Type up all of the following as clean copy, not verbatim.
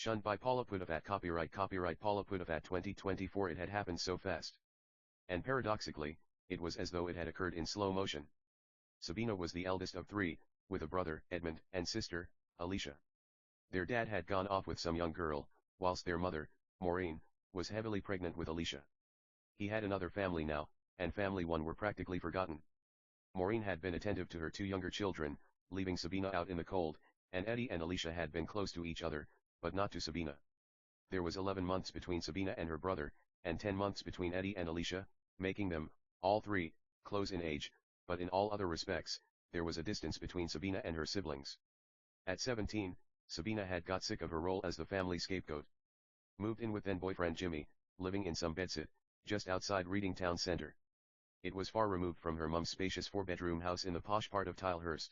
Shunned by Paula at copyright Paula at 2024. It had happened so fast. And paradoxically, it was as though it had occurred in slow motion. Sabina was the eldest of three, with a brother, Edmund, and sister, Alicia. Their dad had gone off with some young girl, whilst their mother, Maureen, was heavily pregnant with Alicia. He had another family now, and family one were practically forgotten. Maureen had been attentive to her two younger children, leaving Sabina out in the cold, and Eddie and Alicia had been close to each other, but not to Sabina. There was 11 months between Sabina and her brother, and 10 months between Eddie and Alicia, making them, all three, close in age, but in all other respects, there was a distance between Sabina and her siblings. At 17, Sabina had got sick of her role as the family scapegoat. Moved in with then boyfriend Jimmy, living in some bedsit, just outside Reading Town Centre. It was far removed from her mum's spacious four-bedroom house in the posh part of Tilehurst.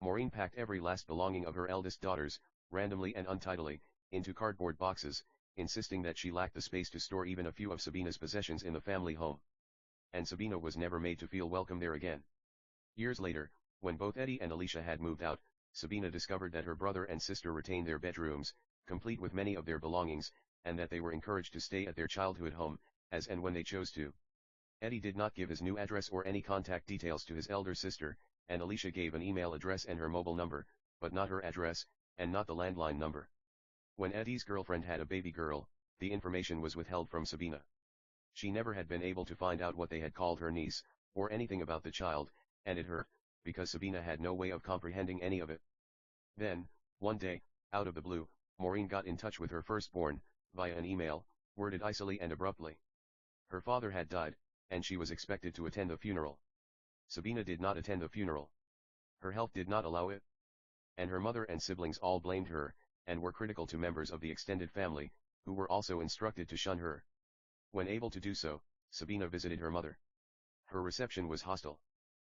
Maureen packed every last belonging of her eldest daughters, randomly and untidily, into cardboard boxes, insisting that she lacked the space to store even a few of Sabina's possessions in the family home. And Sabina was never made to feel welcome there again. Years later, when both Eddie and Alicia had moved out, Sabina discovered that her brother and sister retained their bedrooms, complete with many of their belongings, and that they were encouraged to stay at their childhood home, as and when they chose to. Eddie did not give his new address or any contact details to his elder sister, and Alicia gave an email address and her mobile number, but not her address, and not the landline number. When Eddie's girlfriend had a baby girl, the information was withheld from Sabina. She never had been able to find out what they had called her niece, or anything about the child, and it hurt, because Sabina had no way of comprehending any of it. Then, one day, out of the blue, Maureen got in touch with her firstborn, via an email, worded icily and abruptly. Her father had died, and she was expected to attend the funeral. Sabina did not attend the funeral. Her health did not allow it. And her mother and siblings all blamed her, and were critical to members of the extended family, who were also instructed to shun her. When able to do so, Sabina visited her mother. Her reception was hostile.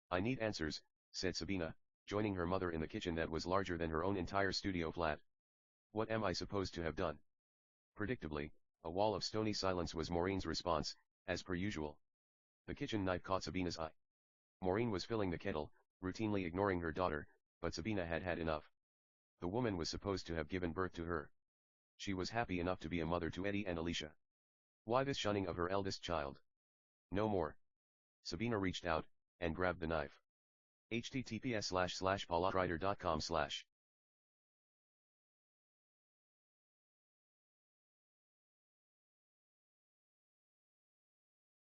"I need answers," said Sabina, joining her mother in the kitchen that was larger than her own entire studio flat. "What am I supposed to have done?" Predictably, a wall of stony silence was Maureen's response, as per usual. The kitchen knife caught Sabina's eye. Maureen was filling the kettle, routinely ignoring her daughter, but Sabina had had enough. The woman was supposed to have given birth to her. She was happy enough to be a mother to Eddie and Alicia. Why this shunning of her eldest child? No more. Sabina reached out, and grabbed the knife. https://paulawriter.com/